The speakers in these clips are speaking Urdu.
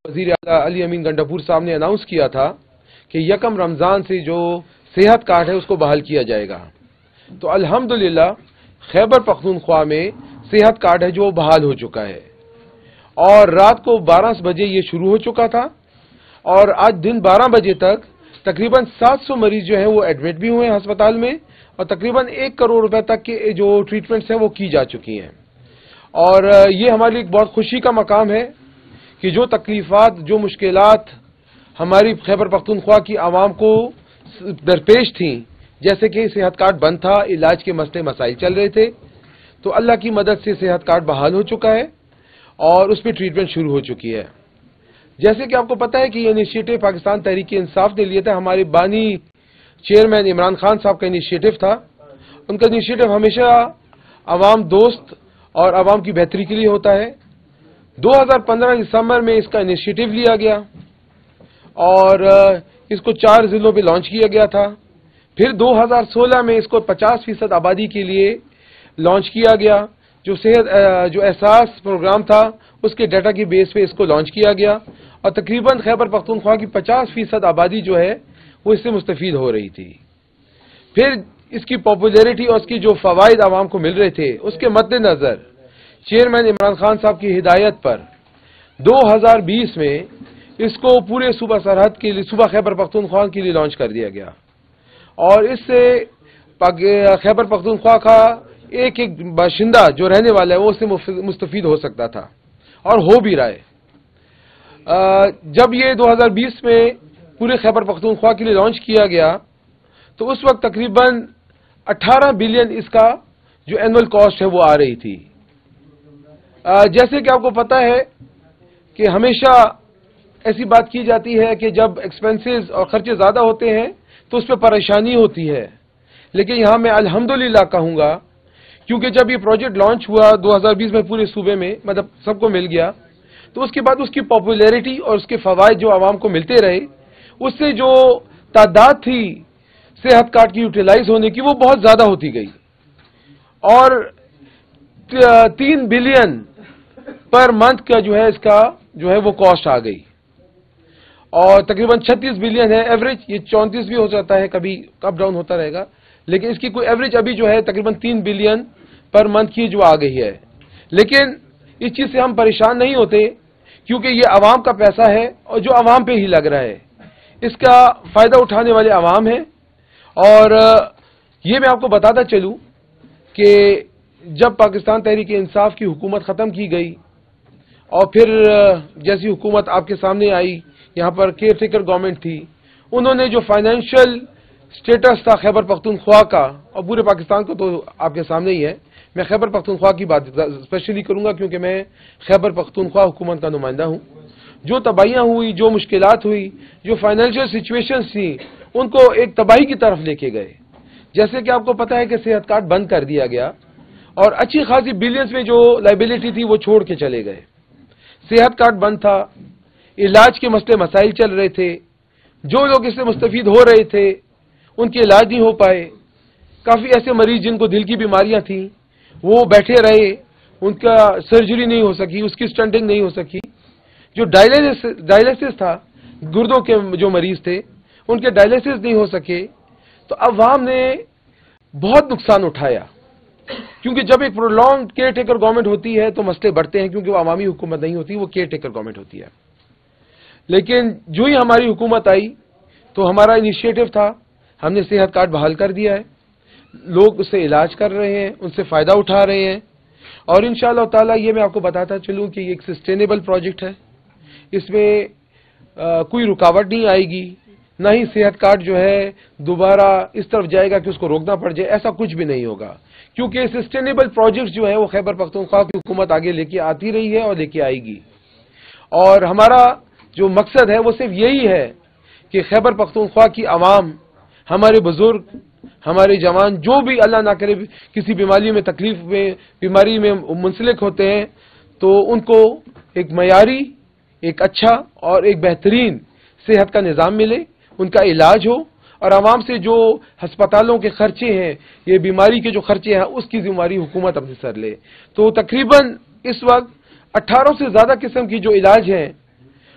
وزیر اعلیٰ علی امین گنڈاپور صاحب نے اناؤنس کیا تھا کہ یکم رمضان سے جو صحت کارڈ ہے اس کو بحال کیا جائے گا. تو الحمدللہ خیبر پختونخوا میں صحت کارڈ ہے جو بحال ہو چکا ہے اور رات کو 12 بجے یہ شروع ہو چکا تھا اور آج دن 12 بجے تک تقریباً 700 مریض جو ہیں وہ ایڈمٹ بھی ہوئے ہیں ہسپتال میں اور تقریباً 1 کروڑ روپے تک کے جو ٹریٹمنٹس ہیں وہ کی جا چکی ہیں. اور یہ ہمارے لیے ایک بہت خوشی کا مقام ہے کہ جو تکلیفات جو مشکلات ہماری خیبر پختونخوا کی عوام کو درپیش تھیں، جیسے کہ صحت کارڈ بند تھا، علاج کے مسئلے مسائل چل رہے تھے، تو اللہ کی مدد سے صحت کارڈ بحال ہو چکا ہے اور اس پہ ٹریٹمنٹ شروع ہو چکی ہے. جیسے کہ آپ کو پتا ہے کہ یہ انیشیٹو پاکستان تحریک انصاف نے لیا تھا. ہمارے بانی چیئرمین عمران خان صاحب کا انیشیٹو تھا. ان کا انیشیٹو ہمیشہ عوام دوست اور عوام کی بہتری کے لیے ہوتا ہے. 2015 دسمبر میں اس کا انیشیٹو لیا گیا اور اس کو 4 ضلعوں پہ لانچ کیا گیا تھا. پھر 2016 میں اس کو 50% آبادی کے لیے لانچ کیا گیا. جو احساس پروگرام تھا اس کے ڈیٹا کی بیس پہ اس کو لانچ کیا گیا اور تقریباً خیبر پختونخوا کی 50% آبادی جو ہے وہ اس سے مستفید ہو رہی تھی. پھر اس کی پاپولیرٹی اور اس کی جو فوائد عوام کو مل رہے تھے اس کے مد نظر چیئرمین عمران خان صاحب کی ہدایت پر 2020 میں اس کو پورے صوبہ سرحد کے لیے صوبہ خیبر پختونخوا کے لیے لانچ کر دیا گیا اور اس سے خیبر پختونخوا کا ایک باشندہ جو رہنے والا ہے وہ اس سے مستفید ہو سکتا تھا اور ہو بھی رہا ہے. جب یہ 2020 میں پورے خیبر پختونخوا کے لیے لانچ کیا گیا تو اس وقت تقریباً 18 بلین اس کا جو اینول کاسٹ ہے وہ آ رہی تھی. جیسے کہ آپ کو پتا ہے کہ ہمیشہ ایسی بات کی جاتی ہے کہ جب ایکسپینسز اور خرچے زیادہ ہوتے ہیں تو اس پہ پریشانی ہوتی ہے، لیکن یہاں میں الحمدللہ کہوں گا کیونکہ جب یہ پروجیکٹ لانچ ہوا 2020 میں پورے صوبے میں مطلب سب کو مل گیا تو اس کے بعد اس کی پاپولیرٹی اور اس کے فوائد جو عوام کو ملتے رہے اس سے جو تعداد تھی صحت کارڈ کی یوٹیلائز ہونے کی وہ بہت زیادہ ہوتی گئی اور 3 بلین پر منتھ کا جو ہے اس کا جو ہے وہ کاسٹ آ گئی اور تقریباً 36 بلین ہے ایوریج. یہ 34 بھی ہو جاتا ہے، کبھی اپ ڈاؤن ہوتا رہے گا، لیکن اس کی کوئی ایوریج ابھی جو ہے تقریباً 3 بلین پر منتھ کی جو آ گئی ہے. لیکن اس چیز سے ہم پریشان نہیں ہوتے کیونکہ یہ عوام کا پیسہ ہے اور جو عوام پہ ہی لگ رہا ہے اس کا فائدہ اٹھانے والے عوام ہیں. اور یہ میں آپ کو بتاتا چلوں کہ جب پاکستان تحریک انصاف کی حکومت ختم کی گئی اور پھر جیسی حکومت آپ کے سامنے آئی، یہاں پر کیئر ٹیکر گورنمنٹ تھی، انہوں نے جو فائنینشیل سٹیٹس تھا خیبر پختونخوا کا اور پورے پاکستان کو تو آپ کے سامنے ہی ہے، میں خیبر پختونخوا کی بات اسپیشلی کروں گا کیونکہ میں خیبر پختونخوا حکومت کا نمائندہ ہوں. جو تباہیاں ہوئی، جو مشکلات ہوئی، جو فائنینشیل سچویشنز تھیں ان کو ایک تباہی کی طرف لے کے گئے. جیسے کہ آپ کو پتا ہے کہ صحت کارڈ بند کر دیا گیا اور اچھی خاصی بلینز میں جو لائبلٹی تھی وہ چھوڑ کے چلے گئے. صحت کارڈ بند تھا، علاج کے مسئلے مسائل چل رہے تھے، جو لوگ اس سے مستفید ہو رہے تھے ان کے علاج نہیں ہو پائے. کافی ایسے مریض جن کو دل کی بیماریاں تھیں وہ بیٹھے رہے، ان کا سرجری نہیں ہو سکی، اس کی سٹنٹنگ نہیں ہو سکی. جو ڈائلیسس تھا، گردوں کے جو مریض تھے ان کے ڈائلیسس نہیں ہو سکے. تو عوام نے بہت نقصان اٹھایا کیونکہ جب ایک پرولونگ کیئر ٹیکر گورنمنٹ ہوتی ہے تو مسئلے بڑھتے ہیں کیونکہ وہ عوامی حکومت نہیں ہوتی، وہ کیئر ٹیکر گورنمنٹ ہوتی ہے. لیکن جو ہی ہماری حکومت آئی تو ہمارا انیشیٹو تھا، ہم نے صحت کارڈ بحال کر دیا ہے. لوگ اس سے علاج کر رہے ہیں، ان سے فائدہ اٹھا رہے ہیں اور انشاءاللہ تعالی یہ میں آپ کو بتاتا چلوں کہ یہ ایک سسٹینیبل پروجیکٹ ہے. اس میں کوئی رکاوٹ نہیں آئے گی، نہ ہی صحت کارڈ جو ہے دوبارہ اس طرف جائے گا کہ اس کو روکنا پڑ جائے، ایسا کچھ بھی نہیں ہوگا کیونکہ سسٹینیبل پروجیکٹ جو ہے وہ خیبر پختونخوا کی حکومت آگے لے کے آتی رہی ہے اور لے کے آئے گی. اور ہمارا جو مقصد ہے وہ صرف یہی ہے کہ خیبر پختونخوا کی عوام، ہمارے بزرگ، ہمارے جوان جو بھی اللہ نہ کرے کسی بیماری میں بیماری میں منسلک ہوتے ہیں تو ان کو ایک معیاری، ایک اچھا اور ایک بہترین صحت کا نظام ملے، ان کا علاج ہو اور عوام سے جو ہسپتالوں کے خرچے ہیں، یہ بیماری کے جو خرچے ہیں اس کی ذمہ داری حکومت اپنے سر لے. تو تقریباً اس وقت 18 سے زیادہ قسم کی جو علاج ہیں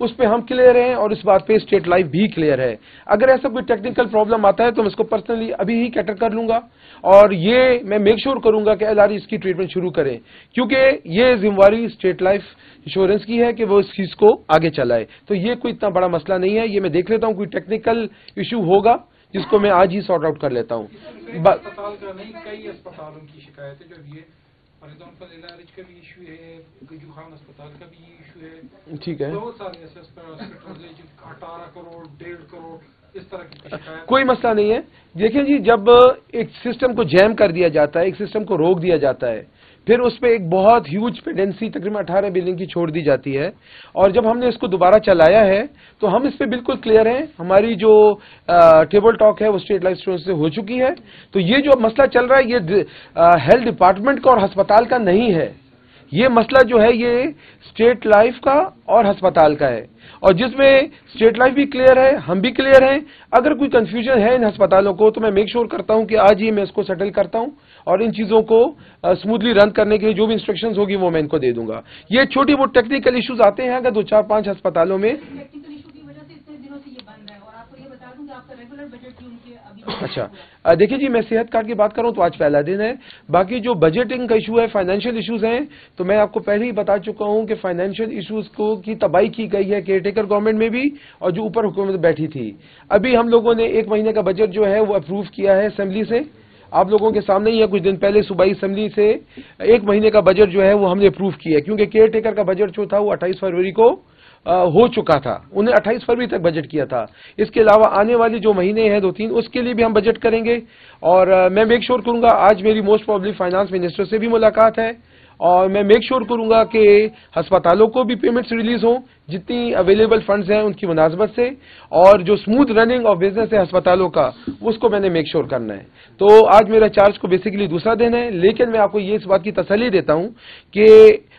اس پہ ہم کلیئر ہیں اور اس بات پہ اسٹیٹ لائف بھی کلیئر ہے. اگر ایسا کوئی ٹیکنیکل پرابلم آتا ہے تو میں اس کو پرسنلی ابھی ہی کیٹر کر لوں گا اور یہ میں میک شور کروں گا کہ LRE اس کی ٹریٹمنٹ شروع کریں, کیونکہ یہ ذمہ داری اسٹیٹ لائف انشورنس کی ہے کہ وہ اس چیز کو آگے چلائے. تو یہ کوئی اتنا بڑا مسئلہ نہیں ہے, یہ میں دیکھ لیتا ہوں کوئی ٹیکنیکل ایشو ہوگا جس کو میں آج ہی سارٹ آؤٹ کر لیتا ہوں. اسپتال کا نہیں, کئی اسپتالوں کی شکایت ہے جو یہ فار ایگزامپل LRH کا بھی ایشو ہے, گجو خان اسپتال کا بھی ایشو ہے, ٹھیک ہے, بہت سارے ایسے ہاسپٹل ہیں 18 کروڑ 1.5 کروڑ اس طرح کی شکایت. کوئی مسئلہ نہیں ہے. دیکھیں جی, جب ایک سسٹم کو جیم کر دیا جاتا ہے, ایک سسٹم کو روک دیا جاتا ہے, پھر اس پہ ایک بہت ہیوج پیڈنسی تقریباً 18 بلین کی چھوڑ دی جاتی ہے, اور جب ہم نے اس کو دوبارہ چلایا ہے تو ہم اس پہ بالکل کلیئر ہیں. ہماری جو ٹیبل ٹاک ہے وہ اسٹیٹ لائف انشورنس سے ہو چکی ہے. تو یہ جو مسئلہ چل رہا ہے یہ ہیلتھ ڈپارٹمنٹ کا اور ہسپتال کا نہیں ہے, یہ مسئلہ جو ہے یہ اسٹیٹ لائف کا اور ہسپتال کا ہے, اور جس میں اسٹیٹ لائف بھی کلیئر ہے, ہم بھی کلیئر ہیں. اگر کوئی کنفیوژن ہے ان ہسپتالوں کو تو میں میک شور کرتا ہوں کہ آج ہی میں اس کو سیٹل کرتا ہوں, اور ان چیزوں کو اسموتھلی رن کرنے کے لیے جو بھی انسٹرکشنز ہوگی وہ میں ان کو دے دوں گا. یہ چھوٹی بہت ٹیکنیکل ایشوز آتے ہیں اگر 2-4-5 ہسپتالوں میں. ٹیکنیکل ایشو کی وجہ سے اتنے دنوں سے یہ بند ہے, اور آپ کو یہ بتا دوں کہ آپ کا ریگولر بجٹ بھی ان کے ابھی. اچھا, دیکھیے جی, میں صحت کارڈ کی بات کروں تو آج پہلا دن ہے. باقی جو بجٹنگ کا ایشو ہے, فائنینشیل ایشوز ہیں, تو میں آپ کو پہلے ہی بتا چکا ہوں کہ فائنینشیل ایشوز کو کی تباہی کی گئی ہے کیئر ٹیکر گورنمنٹ میں بھی, اور جو اوپر حکومت بیٹھی تھی. ابھی ہم لوگوں نے 1 مہینے کا بجٹ جو ہے وہ اپروو کیا ہے اسمبلی سے, آپ لوگوں کے سامنے ہی ہے. کچھ دن پہلے صوبائی اسمبلی سے 1 مہینے کا بجٹ جو ہے وہ ہم نے اپروو کیا ہے, کیونکہ کیئر ٹیکر کا بجٹ جو تھا وہ 28 فروری کو ہو چکا تھا. انہیں 28 فروری تک بجٹ کیا تھا. اس کے علاوہ آنے والی جو مہینے ہیں 2-3 اس کے لیے بھی ہم بجٹ کریں گے, اور میں میک شور کروں گا. آج میری موسٹ پروبلی فائنانس منسٹر سے بھی ملاقات ہے, اور میں میک شور کروں گا کہ ہسپتالوں کو بھی پیمنٹس ریلیز ہوں جتنی اویلیبل فنڈز ہیں ان کی مناسبت سے, اور جو اسموتھ رننگ آف بزنس ہے ہسپتالوں کا اس کو میں نے میک شور کرنا ہے. تو آج میرا چارج کو بیسیکلی دوسرا دن ہے, لیکن میں آپ کو یہ اس بات کی تسلی دیتا ہوں کہ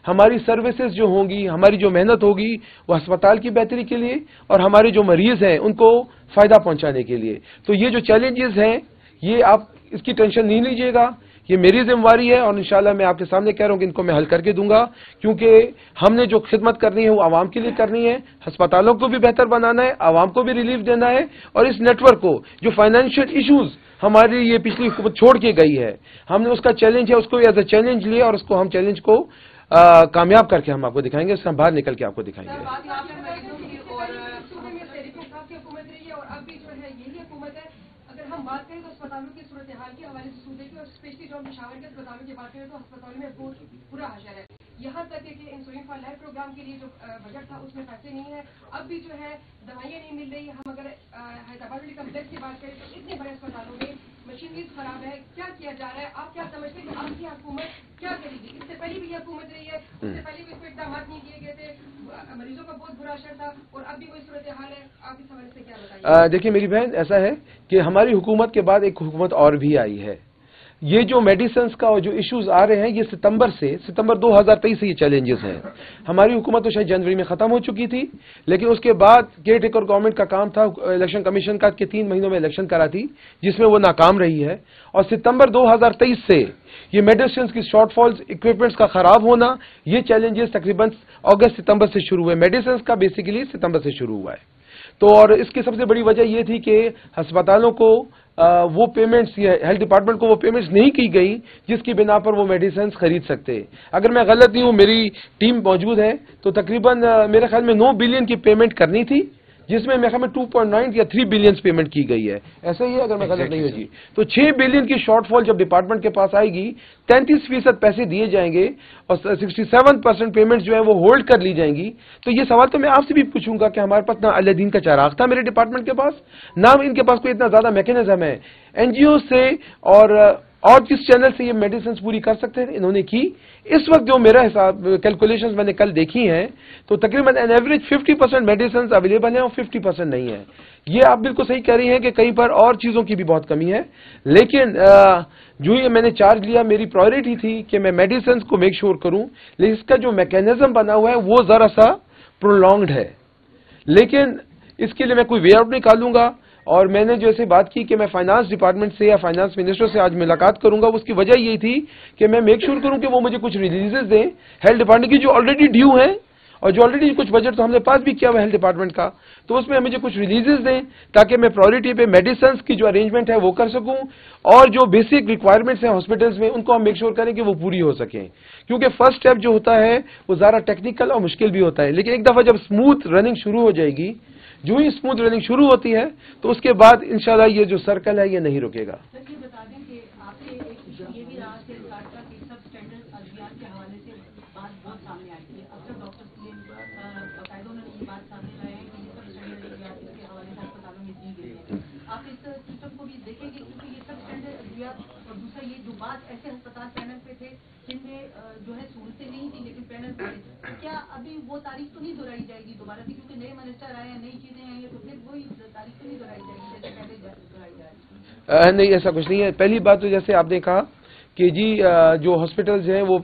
ہماری سروسز جو ہوں گی, ہماری جو محنت ہوگی وہ ہسپتال کی بہتری کے لیے اور ہمارے جو مریض ہیں ان کو فائدہ پہنچانے کے لیے. تو یہ جو چیلنجز ہیں یہ آپ اس کی ٹینشن نہیں لیجیے گا, یہ میری ذمہ داری ہے, اور انشاءاللہ میں آپ کے سامنے کہہ رہا ہوں کہ ان کو میں حل کر کے دوں گا, کیونکہ ہم نے جو خدمت کرنی ہے وہ عوام کے لیے کرنی ہے. ہسپتالوں کو بھی بہتر بنانا ہے, عوام کو بھی ریلیف دینا ہے, اور اس نیٹ ورک کو جو فائنینشیل ایشوز ہماری یہ پچھلی حکومت چھوڑ کے گئی ہے, ہم نے اس کا چیلنج ہے اس کو ایز اے چیلنج لیا, اور اس کو ہم چیلنج کو کامیاب کر کے ہم آپ کو دکھائیں گے, اس سے ہم باہر نکل کے آپ کو دکھائیں گے. ہم بات کریں تو اسپتالوں کی صورتحال کے حوالے سے صوبے کی اور اسپیشلی جو ہم پشاور کے اسپتالوں کی بات کریں تو اسپتالوں میں بہت برا حشر ہے. یہاں تک کہ انسولین فار لائف پروگرام کے لیے جو بجٹ تھا اس میں پیسے نہیں ہیں, اب بھی جو ہے دوائیاں نہیں مل رہی. ہم اگر حیدرآباد میڈیکل کمپلیکس کی بات کریں تو اتنے بڑے اسپتالوں میں مشینریز خراب ہے. کیا کیا جا رہا ہے, آپ کیا سمجھتے ہیں کہ آپ کی حکومت کیا کرے گی؟ اس سے پہلے بھی یہ حکومت رہی ہے, اس سے پہلے بھی کوئی اقدامات نہیں کیے گئے تھے, مریضوں کا بہت برا اثر تھا, اور اب بھی کوئی صورتحال ہے. آپ اس حوالے سے کیا بتائیے؟ دیکھیے میری بہن, ایسا ہے کہ ہماری حکومت کے بعد ایک حکومت اور بھی آئی ہے. یہ جو میڈیسنز کا جو ایشوز آ رہے ہیں یہ ستمبر 2023 سے یہ چیلنجز ہیں. ہماری حکومت تو شاید جنوری میں ختم ہو چکی تھی, لیکن اس کے بعد کیئر ٹیکر گورنمنٹ کا کام تھا الیکشن کمیشن کا کہ 3 مہینوں میں الیکشن کرا تھی, جس میں وہ ناکام رہی ہے. اور ستمبر 2023 سے یہ میڈیسنز کی شارٹ فالز, اکوپمنٹس کا خراب ہونا, یہ چیلنجز تقریباً اگست ستمبر سے شروع ہوئے. میڈیسنز کا بیسیکلی ستمبر سے شروع ہوا ہے. تو اور اس کی سب سے بڑی وجہ یہ تھی کہ ہسپتالوں کو وہ پیمنٹس, ہیلتھ ڈپارٹمنٹ کو وہ پیمنٹس نہیں کی گئی جس کی بنا پر وہ میڈیسنز خرید سکتے. اگر میں غلط نہیں ہوں, میری ٹیم موجود ہے, تو تقریباً میرے خیال میں 9 بلین کی پیمنٹ کرنی تھی, جس میں میرے خیال میں 2.9 یا 3 بلین پیمنٹ کی گئی ہے. ایسا ہی ہے اگر میں غلط نہیں ہوں جی. تو 6 بلین کی شارٹ فال جب ڈپارٹمنٹ کے پاس آئے گی, 33% پیسے دیے جائیں گے اور 67% پیمنٹ جو ہے وہ ہولڈ کر لی جائیں گی. تو یہ سوال تو میں آپ سے بھی پوچھوں گا کہ ہمارے پاس نہ اللہ دین کا چراغ تھا میرے ڈپارٹمنٹ کے پاس, نہ ان کے پاس کوئی اتنا زیادہ میکینزم ہے. NGO سے اور کس چینل سے یہ میڈیسنز پوری کر سکتے ہیں, انہوں نے کی. اس وقت جو میرا حساب کیلکولیشنز میں نے کل دیکھی ہیں تو تقریباً این ایوریج 50% میڈیسنز اویلیبل ہیں اور 50% نہیں ہے. یہ آپ بالکل صحیح کہہ رہی ہیں کہ کہیں پر اور چیزوں کی بھی بہت کمی ہے, لیکن جو یہ میں نے چارج لیا میری پرائیورٹی تھی کہ میں میڈیسنز کو میک شور کروں, لیکن اس کا جو میکینزم بنا ہوا ہے وہ ذرا سا پرولونگڈ ہے. لیکن اس کے لیے میں کوئی وے آؤٹ نکالوں گا, اور میں نے جیسے بات کی کہ میں فائنانس ڈپارٹمنٹ سے یا فائنانس منسٹر سے آج ملاقات کروں گا, اس کی وجہ یہی تھی کہ میں میک شور کروں کہ وہ مجھے کچھ ریلیزز دیں ہیلتھ ڈپارٹمنٹ کی جو آلریڈی ڈیو ہیں, اور جو آلریڈی کچھ بجٹ تو ہم نے پاس بھی کیا ہوا ہیلتھ ڈپارٹمنٹ کا، تو اس میں مجھے کچھ ریلیزز دیں تاکہ میں پرائرٹی پہ میڈیسنس کی جو ارینجمنٹ ہے وہ کر سکوں، اور جو بیسک ریکوائرمنٹس ہیں ہاسپٹلس میں ان کو ہم میک شور کریں کہ وہ پوری ہو سکیں، کیونکہ فرسٹ اسٹیپ جو ہوتا ہے وہ ذرا ٹیکنیکل اور مشکل بھی ہوتا ہے، لیکن ایک دفعہ جب اسموتھ رننگ شروع ہو جائے گی، جو ہی اسموتھ رننگ شروع ہوتی ہے تو اس کے بعد انشاءاللہ یہ جو سرکل ہے یہ نہیں رکے گا۔ سر یہ بتا دیں کہ آپ سے ایک ایشو یہ بھی رہا کہ سرکار کا کہ سب اسٹینڈرڈ ادویات کے حوالے سے بات بہت سامنے آئی تھی، اکثر ڈاکٹرس نے باقاعدہ انہوں نے یہ بات سامنے لائی ہے کہ یہ سب اسٹینڈرڈ ادویات اس کے حوالے سے اسپتالوں میں دی گئی ہے۔ آپ اس سسٹم کو بھی دیکھیں گے کیونکہ یہ سب اسٹینڈرڈ ادویات، اور دوسرا یہ جو بات ایسے ہسپتال پینل پہ تھے جن میں جو ہے سہولتیں نہیں تھیں لیکن پینل پہ کیا ابھی وہ تاریخ تو نہیں دہرائی جائے گی دوبارہ سے، کیونکہ نئے منسٹر آئے ہیں، نئی چیزیں آئی ہیں، تو پھر وہی تاریخ تو نہیں دہرائی جائے گی جیسے پہلے دہرائی جائے گی؟ نہیں، ایسا کچھ نہیں ہے۔ پہلی بات تو جیسے آپ نے کہا کہ جی جو ہاسپٹلز ہیں وہ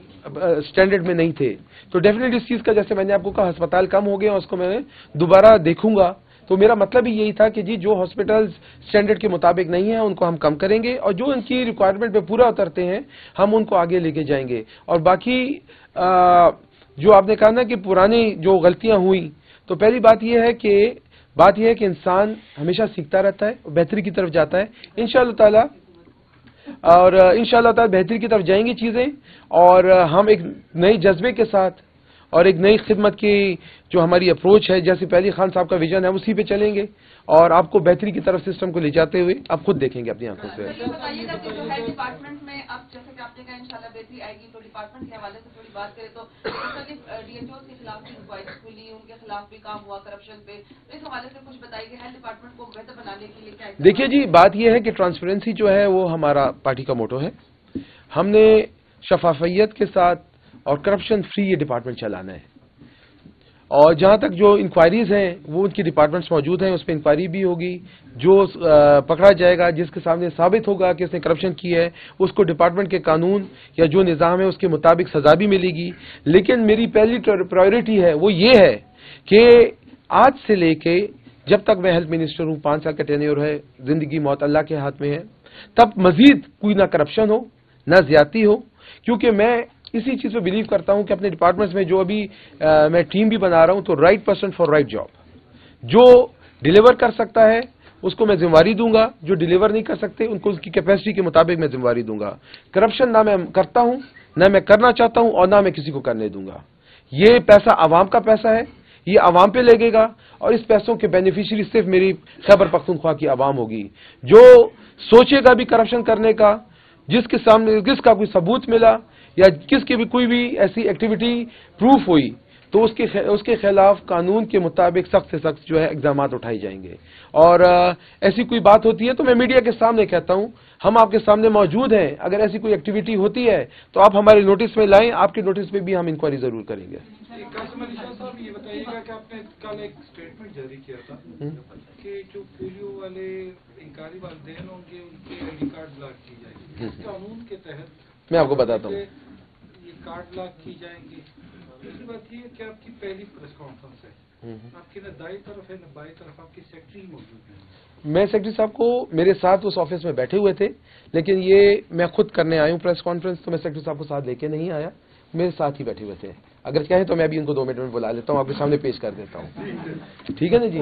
اسٹینڈرڈ میں نہیں تھے، تو ڈیفینیٹلی اس چیز کا جیسے میں نے آپ کو کہا ہسپتال کم ہو گئے اور اس کو میں دوبارہ دیکھوں گا، تو میرا مطلب ہی یہی تھا کہ جی جو ہاسپٹلز اسٹینڈرڈ کے مطابق نہیں ہیں ان کو ہم کم کریں گے، اور جو ان کی ریکوائرمنٹ پہ پورا اترتے ہیں ہم ان کو آگے لے کے جائیں گے۔ اور باقی جو آپ نے کہا نا کہ پرانی جو غلطیاں ہوئیں، تو پہلی بات یہ ہے کہ انسان ہمیشہ سیکھتا رہتا ہے، بہتری کی طرف جاتا ہے انشاءاللہ تعالی، اور انشاءاللہ تعالی بہتری کی طرف جائیں گی چیزیں، اور ہم ایک نئے جذبے کے ساتھ اور ایک نئی خدمت کی جو ہماری اپروچ ہے، جیسے پہلی خان صاحب کا ویژن ہے اسی پہ چلیں گے، اور آپ کو بہتری کی طرف سسٹم کو لے جاتے ہوئے آپ خود دیکھیں گے اپنی آنکھوں سے۔ یہ بتائیے گا کہ جو ہیلتھ ڈپارٹمنٹ میں اب جیسے کہ آپ نے کہا انشاءاللہ بہتری آئے گی، تو ڈپارٹمنٹ کے حوالے سے تھوڑی بات کریں تو ڈی ایچ او کے خلاف بھی انکوائری کھلی، ان کے خلاف بھی کام ہوا کرپشن پہ، تو اس حوالے سے کچھ بتائیے کہ ہیلتھ ڈپارٹمنٹ کو بہتر بنانے کے لیے کیا؟ دیکھیے جی، بات یہ ہے کہ ٹرانسپیرنسی جو ہے وہ ہمارا پارٹی کا موٹو ہے، ہم نے شفافیت کے ساتھ اور کرپشن فری یہ ڈپارٹمنٹ چلانا ہے، اور جہاں تک جو انکوائریز ہیں وہ ان کی ڈپارٹمنٹس موجود ہیں، اس پہ انکوائری بھی ہوگی، جو پکڑا جائے گا جس کے سامنے ثابت ہوگا کہ اس نے کرپشن کی ہے اس کو ڈپارٹمنٹ کے قانون یا جو نظام ہے اس کے مطابق سزا بھی ملے گی۔ لیکن میری پہلی پرائیورٹی ہے وہ یہ ہے کہ آج سے لے کے جب تک میں ہیلتھ منسٹر ہوں، 5 سال کا ٹینیور ہے، زندگی موت اللہ کے ہاتھ میں ہے، تب مزید کوئی نہ کرپشن ہو نہ زیادتی ہو، کیونکہ میں اسی چیز پہ بلیو کرتا ہوں کہ اپنے ڈپارٹمنٹس میں جو ابھی میں ٹیم بھی بنا رہا ہوں تو right person for right job, جو ڈیلیور کر سکتا ہے اس کو میں ذمہ داری دوں گا، جو ڈیلیور نہیں کر سکتے ان کو اس کی کیپیسٹی کے مطابق میں ذمہ داری دوں گا۔ کرپشن نہ میں کرتا ہوں، نہ میں کرنا چاہتا ہوں، اور نہ میں کسی کو کرنے دوں گا۔ یہ پیسہ عوام کا پیسہ ہے، یہ عوام پہ لگے گا، اور اس پیسوں کے بینیفیشری صرف میری خیبر پختونخوا کی عوام ہوگی۔ جو سوچے گا بھی کرپشن کرنے کا، جس کے سامنے جس کا کوئی ثبوت ملا یا کس کی بھی کوئی بھی ایسی ایکٹیویٹی پروف ہوئی تو اس کے خلاف قانون کے مطابق سخت سے سخت جو ہے اقدامات اٹھائے جائیں گے۔ اور ایسی کوئی بات ہوتی ہے تو میں میڈیا کے سامنے کہتا ہوں، ہم آپ کے سامنے موجود ہیں، اگر ایسی کوئی ایکٹیویٹی ہوتی ہے تو آپ ہمارے نوٹس میں لائیں، آپ کے نوٹس پہ بھی ہم انکوائری ضرور کریں گے۔ قاسم علی شاہ صاحب یہ بتائیے گا کہ آپ نے کل ایک اسٹیٹمنٹ جاری کیا تھا کہ جو پولیو والے انکاری والدین ہوں گے ان کے آئی ڈی کارڈ بلاک کی جائے گی، اس قانون کے تحت میں آپ کو بتاتا ہوں یہ کارڈ بلاک کی جائیں گی۔ دوسری بات یہ ہے کہ آپ کی پہلی پریس کانفرنس ہے، آپ کی نہ دائیں طرف ہے نہ بائیں طرف آپ کی سیکرٹری موجود ہے۔ میں سیکرٹری صاحب کو میرے ساتھ اس آفس میں بیٹھے ہوئے تھے، لیکن یہ میں خود کرنے آیا ہوں پریس کانفرنس، تو میں سیکرٹری صاحب کو ساتھ لے کے نہیں آیا، میرے ساتھ ہی بیٹھے ہوئے تھے۔ اگر کہیں تو میں بھی ان کو 2 منٹ میں بلا لیتا ہوں، آپ کے سامنے پیش کر دیتا ہوں، ٹھیک ہے نا جی؟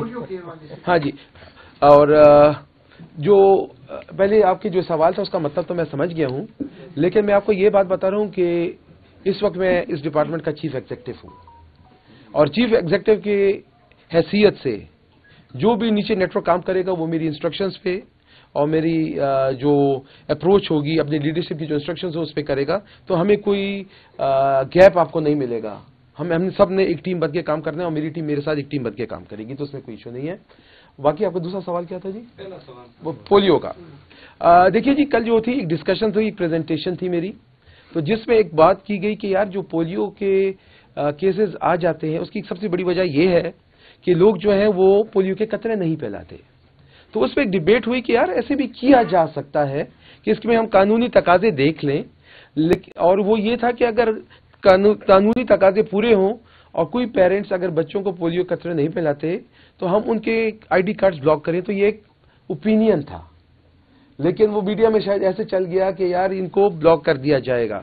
ہاں جی۔ اور جو پہلے آپ کے جو سوال تھا اس کا مطلب تو میں سمجھ گیا ہوں، لیکن میں آپ کو یہ بات بتا رہا ہوں کہ اس وقت میں اس ڈپارٹمنٹ کا چیف ایگزیکٹو ہوں، اور چیف ایگزیکٹو کی حیثیت سے جو بھی نیچے نیٹ ورک کام کرے گا وہ میری انسٹرکشنز پہ اور میری جو اپروچ ہوگی اپنی لیڈرشپ کی جو انسٹرکشنز ہو اس پہ کرے گا، تو ہمیں کوئی گیپ آپ کو نہیں ملے گا۔ ہم سب نے ایک ٹیم بن کے کام کرنا ہے، اور میری ٹیم میرے ساتھ ایک ٹیم بن کے کام کرے گی، تو اس میں کوئی ایشو نہیں ہے۔ باقی آپ کا دوسرا سوال کیا تھا جی؟ پہلا سوال وہ پولیو کا۔ دیکھیے جی، کل جو تھی ایک ڈسکشن تھی، ایک پریزنٹیشن تھی میری، تو جس میں ایک بات کی گئی کہ یار جو پولیو کے کیسز آ جاتے ہیں اس کی سب سے بڑی وجہ یہ ہے کہ لوگ جو ہیں وہ پولیو کے قطرے نہیں پھیلاتے۔ تو اس پہ ایک ڈیبیٹ ہوئی کہ یار ایسے بھی کیا جا سکتا ہے کہ اس میں ہم قانونی تقاضے دیکھ لیں، اور وہ یہ تھا کہ اگر قانونی تقاضے پورے ہوں اور کوئی پیرنٹس اگر بچوں کو پولیو قطرے نہیں پھیلاتے تو ہم ان کے آئی ڈی کارڈز بلاک کریں، تو یہ ایک اوپینین تھا، لیکن وہ میڈیا میں شاید ایسے چل گیا کہ یار ان کو بلاک کر دیا جائے گا۔